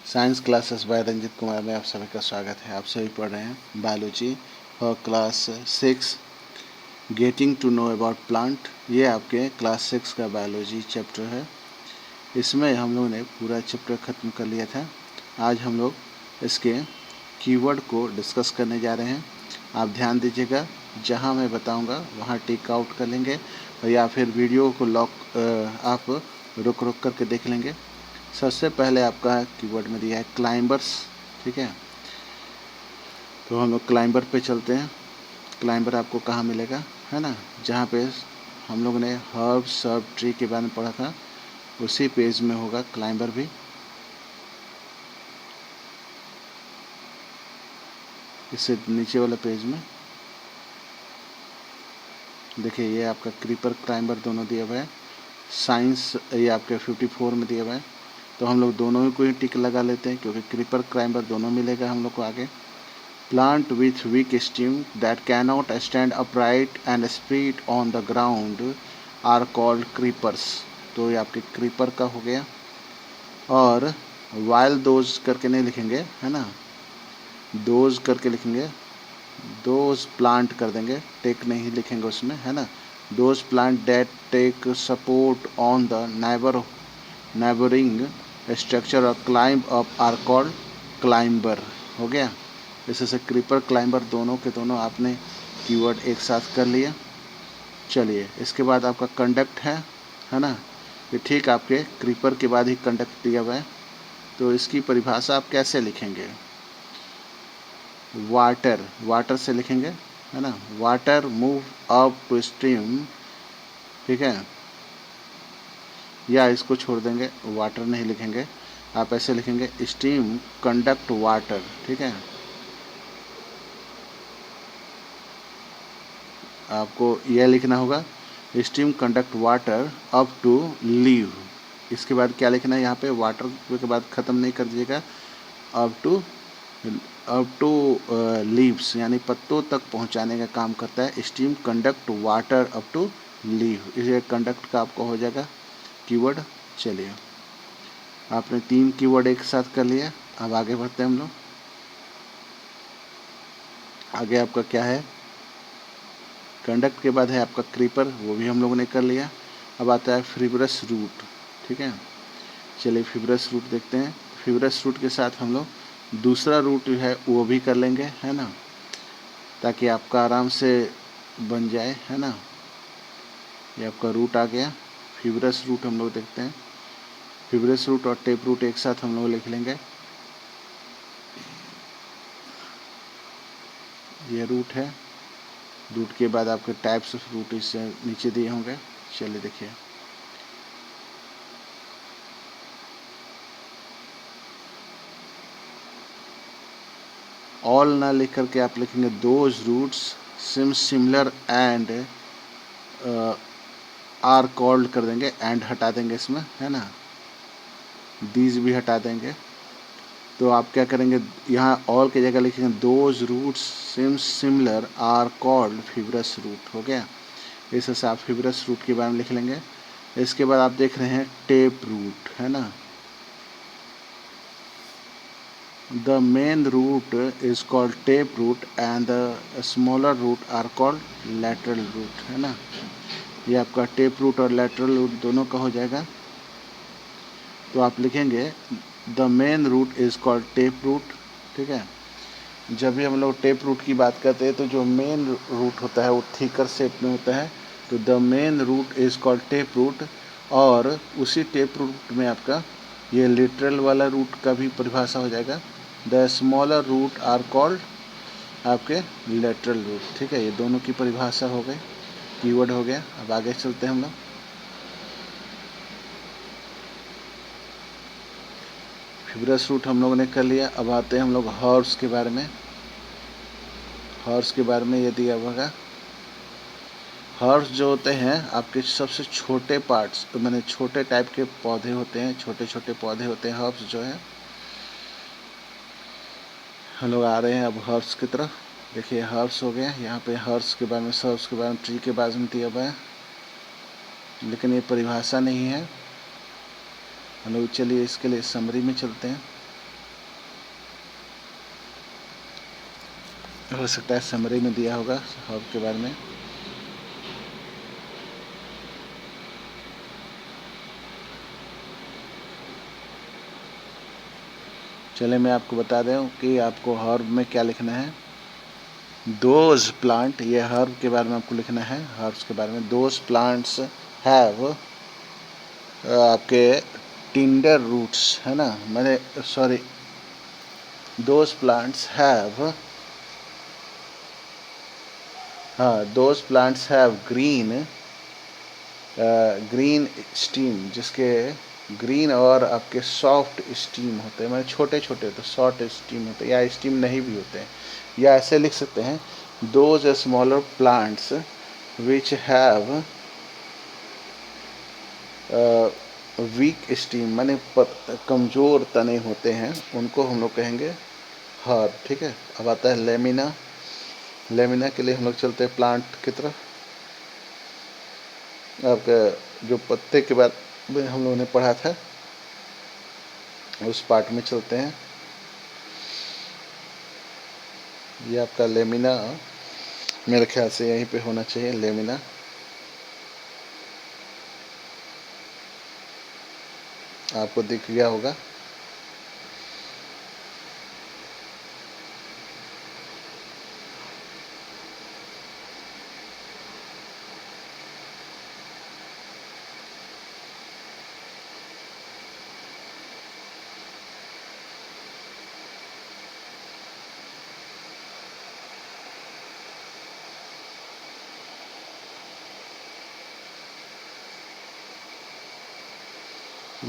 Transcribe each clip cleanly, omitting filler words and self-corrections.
Science classes bye Ranjit Kumar में आप सभी का स्वागत है। आप सभी पढ़ रहे हैं biology for class 6 getting to know about plant. ये आपके क्लास 6 का बायोलॉजी चैप्टर है। इसमें हम लोग ने पूरा चैप्टर ख़त्म कर लिया था। आज हम लोग इसके कीवर्ड को डिस्कस करने जा रहे हैं। आप ध्यान दीजिएगा, जहाँ मैं बताऊंगा वहाँ टिक आउट कर लेंगे या फिर वीडियो को आप रुक करके देख लेंगे। सबसे पहले आपका कीवर्ड में दिया है क्लाइंबर्स, ठीक है। तो हम लोग क्लाइंबर पे चलते हैं। क्लाइंबर आपको कहाँ मिलेगा, है ना, जहाँ पे हम लोग ने हर्ब सर्ब ट्री के बारे में पढ़ा था, उसी पेज में होगा क्लाइंबर भी। इससे नीचे वाले पेज में देखिए, ये आपका क्रीपर क्लाइंबर दोनों दिया हुआ है। साइंस ये आपके 54 में दिया हुआ है। तो हम लोग दोनों को ही टिक लगा लेते हैं, क्योंकि क्रीपर क्लाइंबर दोनों मिलेगा हम लोग को आगे। Plant with weak stem that cannot stand upright and spread on the ground are called creepers। तो ये आपके क्रीपर का हो गया। और while those करके नहीं लिखेंगे, है ना, those करके लिखेंगे, those plant कर देंगे, take नहीं लिखेंगे उसमें, है ना। those plant that take support on the neighboring structure or climb up are called climber। हो गया। जैसे क्रीपर क्लाइंबर दोनों के दोनों आपने कीवर्ड एक साथ कर लिया। चलिए, इसके बाद आपका कंडक्ट है ना। ये ठीक आपके क्रीपर के बाद ही कंडक्ट दिया हुआ है। तो इसकी परिभाषा आप कैसे लिखेंगे? वाटर से लिखेंगे, है ना। Water move up to stream, ठीक है। या इसको छोड़ देंगे, वाटर नहीं लिखेंगे, आप ऐसे लिखेंगे स्ट्रीम कंडक्ट वाटर, ठीक है। आपको यह लिखना होगा stream conduct water up to leave. इसके बाद क्या लिखना है यहाँ पे, वाटर के बाद ख़त्म नहीं कर दीजिएगा, अप टू लीव्स, यानी पत्तों तक पहुँचाने का काम करता है stream conduct water up to leave. इसे कंडक्ट का आपको हो जाएगा कीवर्ड। चलिए, आपने 3 कीवर्ड एक साथ कर लिया। अब आगे बढ़ते हैं हम लोग। आगे आपका क्या है, कंडक्ट के बाद है आपका क्रीपर, वो भी हम लोगों ने कर लिया। अब आता है फिब्रस रूट, ठीक है। चलिए फिब्रस रूट देखते हैं। फिब्रस रूट के साथ हम लोग दूसरा रूट जो है वो भी कर लेंगे, है ना, ताकि आपका आराम से बन जाए, है ना। ये आपका रूट आ गया। फिब्रस रूट हम लोग देखते हैं। फिब्रस रूट और टेप रूट एक साथ हम लोग लिख लेंगे। ये रूट है। रूट के बाद आपके टाइप्स ऑफ रूट इससे नीचे दिए होंगे। चलिए देखिए, ऑल ना लिख करके आप लिखेंगे those roots sim similar and are called कर देंगे, एंड हटा देंगे इसमें, है ना। दीज भी हटा देंगे। तो आप क्या करेंगे, यहाँ ऑल की जगह लिखेंगे those roots sim similar are called fibrous root. हो गया। इस हिसाब फिब्रस रूट के बारे में लिख लेंगे। इसके बाद आप देख रहे हैं टेप रूट, है ना। The main root is called tape root and the smaller root are called lateral root, है ना। ये आपका टेप रूट और lateral root दोनों का हो जाएगा। तो आप लिखेंगे the main root is called tape root, ठीक है। जब भी हम लोग टेप रूट की बात करते हैं तो जो मेन रूट होता है वो थिकर शेप में होता है। तो the main root is called tap root. और उसी टेप रूट में आपका ये लिटरल वाला रूट का भी परिभाषा हो जाएगा। The smaller root are called आपके लेटरल रूट, ठीक है। ये दोनों की परिभाषा हो गई, कीवर्ड हो गया। अब आगे चलते हैं हम लोग। फिब्रस रूट हम लोगों ने कर लिया। अब आते हैं हम लोग हर्ब्स के बारे में। हर्ब्स के बारे में ये दिया होगा। हर्ब्स जो होते हैं आपके सबसे छोटे पार्ट्स, तो मैंने छोटे टाइप के पौधे होते हैं, छोटे छोटे पौधे होते हैं हर्ब्स जो है। हम लोग आ रहे हैं अब हर्ब्स की तरफ। देखिए हर्ब्स हो गया। यहाँ पे हर्ब्स के बारे में, सर्ब्स के बारे में, ट्री के बारे में दिया हुआ है, लेकिन ये परिभाषा नहीं है। हम लोग चलिए इसके लिए समरी में चलते हैं। हो सकता है समरी में दिया होगा हर्ब के बारे में। चलिए मैं आपको बता दूं कि आपको हर्ब में क्या लिखना है। दोज प्लांट, ये हर्ब के बारे में आपको लिखना है, हर्ब्स के बारे में। दोज प्लांट्स हैव आपके टिंडर रूट्स, है ना, मैंने सॉरी, दोज प्लांट्स हैव, हाँ, those plants have green green steam, जिसके ग्रीन और आपके सॉफ्ट स्टीम होते हैं, मतलब छोटे छोटे होते हैं, शॉर्ट स्टीम होते हैं, या स्टीम नहीं भी होते हैं। या ऐसे लिख सकते हैं, those smaller plants which have week steam, माने कमज़ोर तने होते हैं, उनको हम लोग कहेंगे हर्ब। ठीक है। अब आता है लेमिना। लेमिना के लिए हम लोग चलते हैं प्लांट की तरफ। आपका जो पत्ते के बाद में हम लोगों ने पढ़ा था, उस पार्ट में चलते हैं। ये आपका लेमिना मेरे ख्याल से यहीं पे होना चाहिए, लेमिना। आपको दिख गया होगा।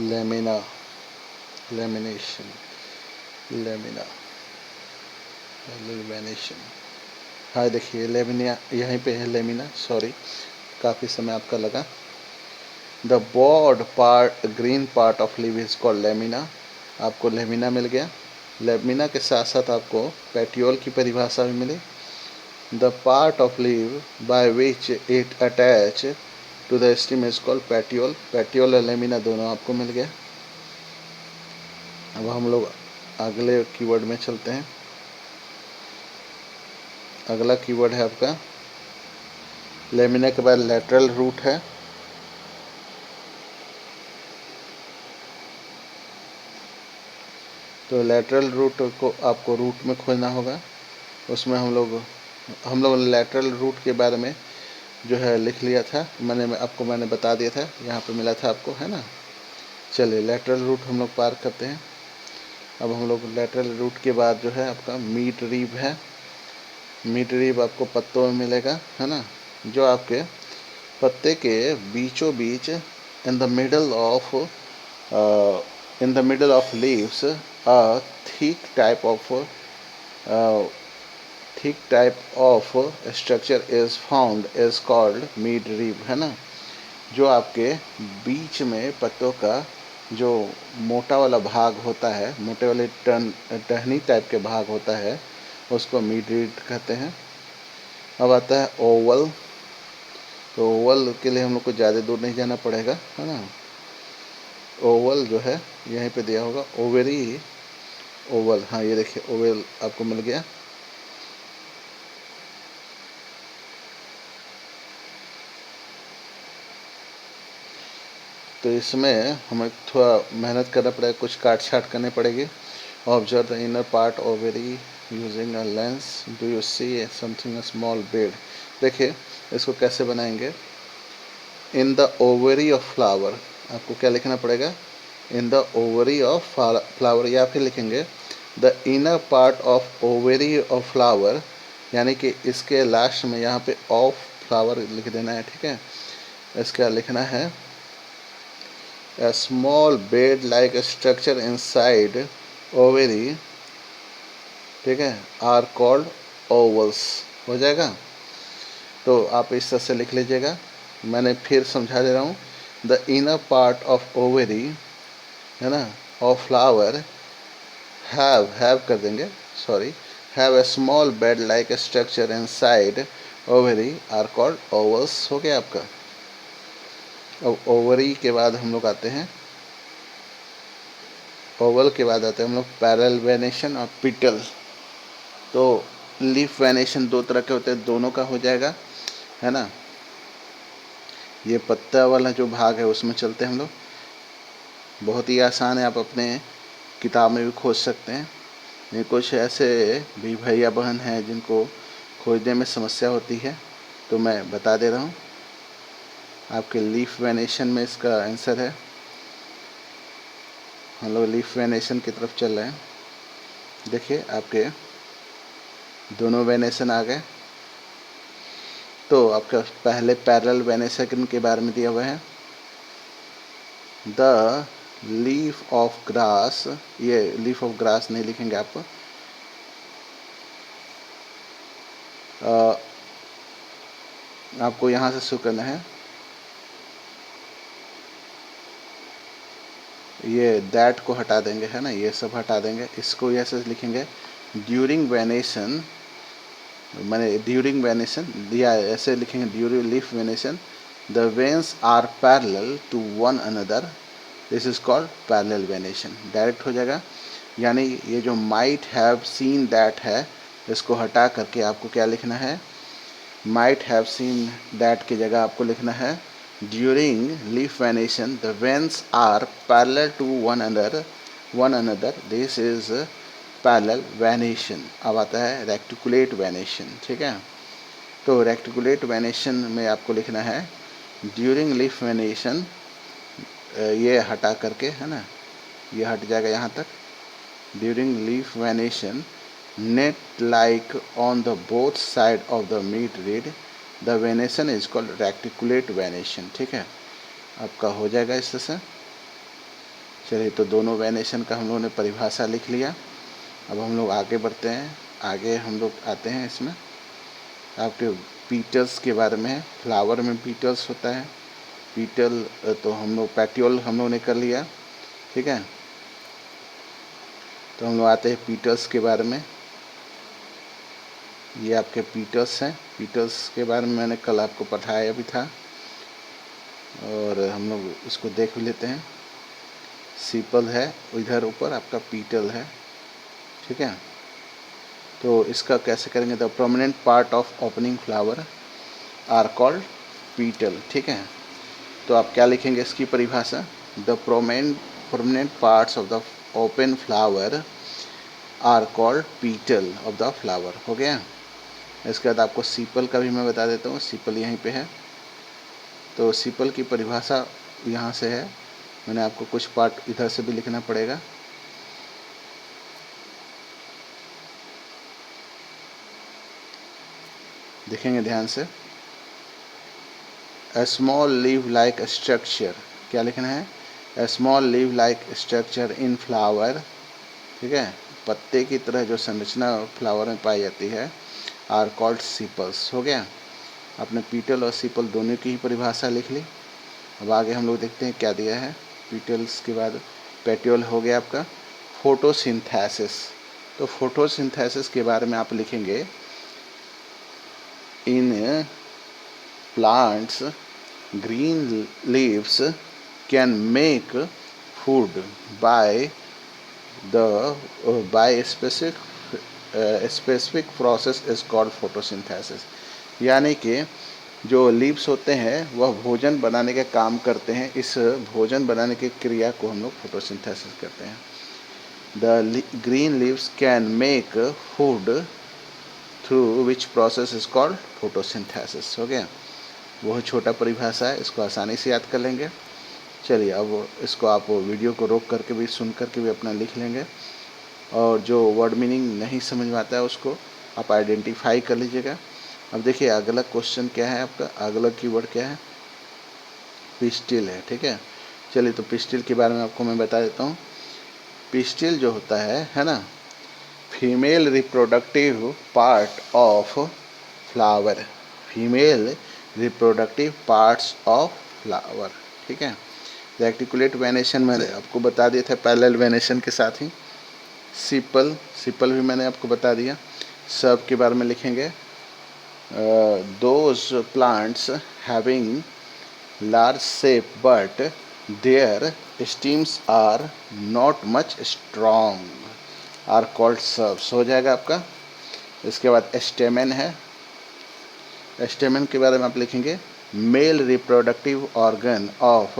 Lamina, lamination, lamina, lamination. हाँ देखिए, लेमिना यहीं पे है, लेमिना, सॉरी, काफ़ी समय आपका लगा। The broad part, green part of leave is called lamina. आपको लेमिना मिल गया। लेमिना के साथ साथ आपको पेटियोल की परिभाषा भी मिली। The part of leave by which it attach to the stem is called petiole. Petiole और लेमिना दोनों आपको मिल गया। अब हम लोग अगले कीवर्ड में चलते हैं। अगला कीवर्ड है आपका, लेमिना के बाद लेटरल रूट है। तो लेटरल रूट को आपको रूट में खोजना होगा। उसमें हम लोग लेटरल रूट के बारे में जो है लिख लिया था, मैंने बता दिया था, यहाँ पे मिला था आपको, है ना। चलिए लेटरल रूट हम लोग पार करते हैं। अब हम लोग लेटरल रूट के बाद जो है आपका मीट रीब है। मीट रीब आपको पत्तों में मिलेगा, है ना, जो आपके पत्ते के बीचों बीच in the middle of leaves a thick type of structure is found is called midrib, है ना। जो आपके बीच में पत्तों का जो मोटा वाला भाग होता है, मोटे वाले टहनी टाइप के भाग होता है, उसको मिड रीब कहते हैं। अब आता है ओवल। तो ओवल के लिए हम लोग को ज़्यादा दूर नहीं जाना पड़ेगा, है ना। ओवल जो है यहीं पे दिया होगा, ओवेरी ओवल। हाँ ये देखिए, ओवल आपको मिल गया। तो इसमें हमें थोड़ा मेहनत करना पड़ेगा, कुछ काट छाट करने पड़ेगी। Observe the inner part ovary using a lens, do you see something a small bed. देखिए इसको कैसे बनाएंगे। In the ovary of flower, आपको क्या लिखना पड़ेगा, in the ovary of flower, या फिर लिखेंगे the inner part of ovary of flower, यानी कि इसके लास्ट में यहाँ पे ऑफ फ्लावर लिख देना है। ठीक है। इसका लिखना है a small bed like structure inside ovary, ठीक है, आर कॉल्ड ओवल्स। हो जाएगा। तो आप इस तरह से लिख लीजिएगा। मैंने फिर समझा दे रहा हूँ। The inner part of ovary, है ना, ऑफ फ्लावर हैव कर देंगे, sorry, have a small bed like structure inside ovary are called ovules. हो गया आपका। अब ओवरी के बाद हम लोग आते हैं, ओवल के बाद आते हैं हम लोग पैरल वेनेशन और पिटल। तो लीफ वेनेशन दो तरह के होते हैं, दोनों का हो जाएगा, है ना। ये पत्ता वाला जो भाग है उसमें चलते हैं हम लोग, बहुत ही आसान है, आप अपने किताब में भी खोज सकते हैं। ये कुछ ऐसे भी भैया बहन हैं जिनको खोजने में समस्या होती है, तो मैं बता दे रहा हूँ। आपके लीफ वेनेशन में इसका आंसर है। हम लोग लीफ वेनेशन की तरफ चल रहे हैं। देखिए आपके दोनों वेनेशन आ गए। तो आपका पहले पैरेलल वेनेशन के बारे में दिया हुआ है। द लीफ ऑफ ग्रास, ये लीफ ऑफ ग्रास नहीं लिखेंगे आप, आपको यहाँ से शुरू करना है। ये दैट को हटा देंगे, है ना, ये सब हटा देंगे। इसको ऐसे लिखेंगे ड्यूरिंग वेनेशन, मैंने ड्यूरिंग वेनेशन दिया, ऐसे लिखेंगे during leaf venation the veins are parallel to one another, this is called parallel venation. Direct हो जाएगा। यानी ये जो माइट हैव सीन दैट है, इसको हटा करके आपको क्या लिखना है, माइट हैव सीन दैट की जगह आपको लिखना है during leaf venation the veins are parallel to one another, this is parallel venation. अब आता है रेक्टिकुलेट वेनेशन, ठीक है। तो रेक्टिकुलेट वेनेशन में आपको लिखना है ड्यूरिंग लीफ वेनेशन, ये हटा करके, है ना, ये हट जाएगा यहाँ तक। During leaf venation net like on the both side of the midrib the venation is called reticulate venation, ठीक है। आपका हो जाएगा इस तरह से। चलिए, तो दोनों वेनेशन का हम लोगों ने परिभाषा लिख लिया। अब हम लोग आगे बढ़ते हैं। आगे हम लोग आते हैं इसमें आपके पीटल्स के बारे में है। फ्लावर में पीटल्स होता है। पीटल तो हम लोग पैट्योल हम लोग ने कर लिया, ठीक है। तो हम लोग आते हैं पीटल्स के बारे में। ये आपके पीटल्स हैं। पीटल्स के बारे में मैंने कल आपको पढ़ाया भी था, और हम लोग इसको देख भी लेते हैं। सीपल है, इधर ऊपर आपका पीटल है, ठीक है। तो इसका कैसे करेंगे, the prominent part of opening flower are called petal, ठीक है। तो आप क्या लिखेंगे इसकी परिभाषा, the prominent parts of the open flower are called petal of the flower, हो गया। इसके बाद आपको सीपल का भी मैं बता देता हूँ। सीपल यहीं पे है। तो सीपल की परिभाषा यहाँ से है। मैंने आपको कुछ पार्ट इधर से भी लिखना पड़ेगा। देखेंगे ध्यान से। A small leaf-like structure, क्या लिखना है, A small leaf-like structure in flower, ठीक है। पत्ते की तरह जो संरचना फ्लावर में पाई जाती है, आर कॉल्ड सीपल्स, हो गया। आपने पीटल और सीपल दोनों की ही परिभाषा लिख ली। अब आगे हम लोग देखते हैं क्या दिया है। पीटल्स के बाद पेट्योल हो गया आपका। फोटोसिंथेसिस, तो फोटोसिंथेसिस के बारे में आप लिखेंगे इन plants green leaves can make food by a specific process is called photosynthesis। यानी कि जो लीव्स होते हैं वह भोजन बनाने का काम करते हैं। इस भोजन बनाने की क्रिया को हम लोग फोटोसिंथेसिस कहते हैं। The green leaves can make food through which process is called photosynthesis, हो गया। बहुत छोटा परिभाषा है, इसको आसानी से याद कर लेंगे। चलिए, अब इसको आप वीडियो को रोक करके भी सुन करके भी अपना लिख लेंगे, और जो वर्ड मीनिंग नहीं समझ में आता है उसको आप आइडेंटिफाई कर लीजिएगा। अब देखिए अगला क्वेश्चन क्या है आपका, अगला कीवर्ड क्या है, पिस्टिल है, ठीक है। चलिए, तो पिस्टिल के बारे में आपको मैं बता देता हूँ। पिस्टिल जो होता है ना, female reproductive part of flower, female reproductive parts of flower, ठीक है। रेक्टिकुलेट वेनेशन मैंने आपको बता दिया था पैरेलल वेनेशन के साथ ही। सीपल भी मैंने आपको बता दिया। सब के बारे में लिखेंगे those plants having large shape but their stems are not much strong are called shrubs, हो जाएगा आपका। इसके बाद स्टेमेन है। स्टेमेन के बारे में आप लिखेंगे male reproductive organ of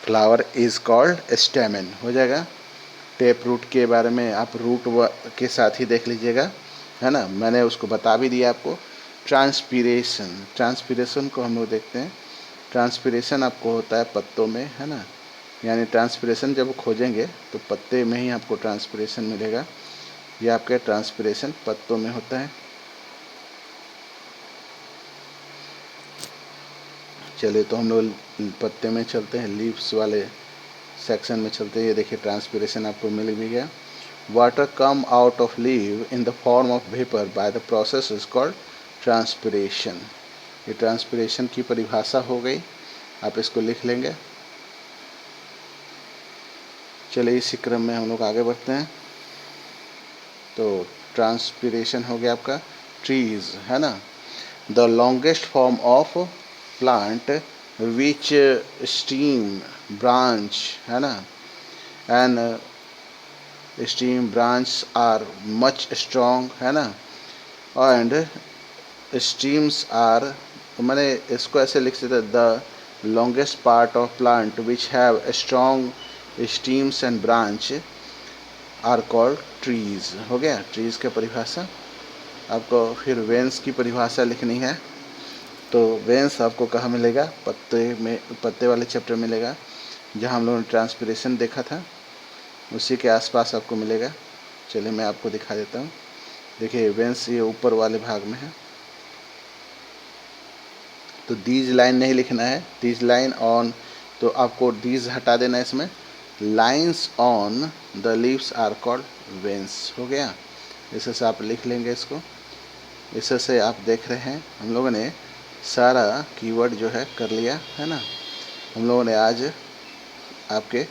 flower is called stamen, हो जाएगा। टेप रूट के बारे में आप रूट के साथ ही देख लीजिएगा, है ना, मैंने उसको बता भी दिया आपको। ट्रांसपीरेशन, ट्रांसपीरेशन को हम लोग देखते हैं। ट्रांसपीरेशन आपको होता है पत्तों में, है ना, यानी ट्रांसपीरेशन जब खोजेंगे तो पत्ते में ही आपको ट्रांसपीरेशन मिलेगा। ये आपके ट्रांसपीरेशन पत्तों में होता है। चलिए तो हम लोग पत्ते में चलते हैं, लीव्स वाले सेक्शन में चलते हैं। ये देखिए ट्रांसपीरेशन आपको मिल भी गया। Water come out of leave in the form of vapour by the process is called transpiration. ये ट्रांसपीरेशन की परिभाषा हो गई, आप इसको लिख लेंगे। चलिए इसी क्रम में हम लोग आगे बढ़ते हैं। तो ट्रांसपीरेशन हो गया आपका ट्रीज, है ना, the longest form of plant which stem branch, है ना, and stem branch are much strong, है ना, एंड स्टीम्स आर, मैंने इसको ऐसे लिख सकते, the longest part of plant which have strong stems and branch are called trees, हो गया ट्रीज की परिभाषा। आपको फिर वेन्स की परिभाषा लिखनी है। तो वेन्स आपको कहाँ मिलेगा, पत्ते में, पत्ते वाले चैप्टर मिलेगा, जहाँ हम लोगों ने ट्रांसपीरेशन देखा था उसी के आसपास आपको मिलेगा। चलिए मैं आपको दिखा देता हूँ। देखिए वेन्स ये ऊपर वाले भाग में है, तो दीज लाइन नहीं लिखना है, दीज लाइन ऑन, तो आपको दीज हटा देना है इसमें। Lines on the leaves are called veins, हो गया। इसे से आप लिख लेंगे इसको। इसे से आप देख रहे हैं हम लोगों ने सारा कीवर्ड जो है कर लिया, है ना। हम लोगों ने आज आपके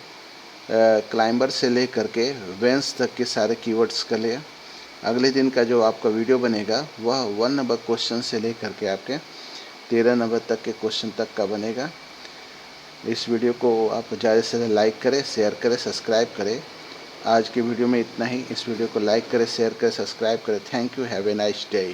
क्लाइंबर से लेकर के वेंस तक के सारे कीवर्ड्स कर लिया। अगले दिन का जो आपका वीडियो बनेगा वह 1 नंबर क्वेश्चन से लेकर के आपके 13 नंबर तक के क्वेश्चन तक का बनेगा। इस वीडियो को आप ज़्यादा से ज़्यादा लाइक करें, शेयर करें, सब्सक्राइब करें। आज के वीडियो में इतना ही। इस वीडियो को लाइक करें, शेयर करें, सब्सक्राइब करें। Thank you, have a nice day.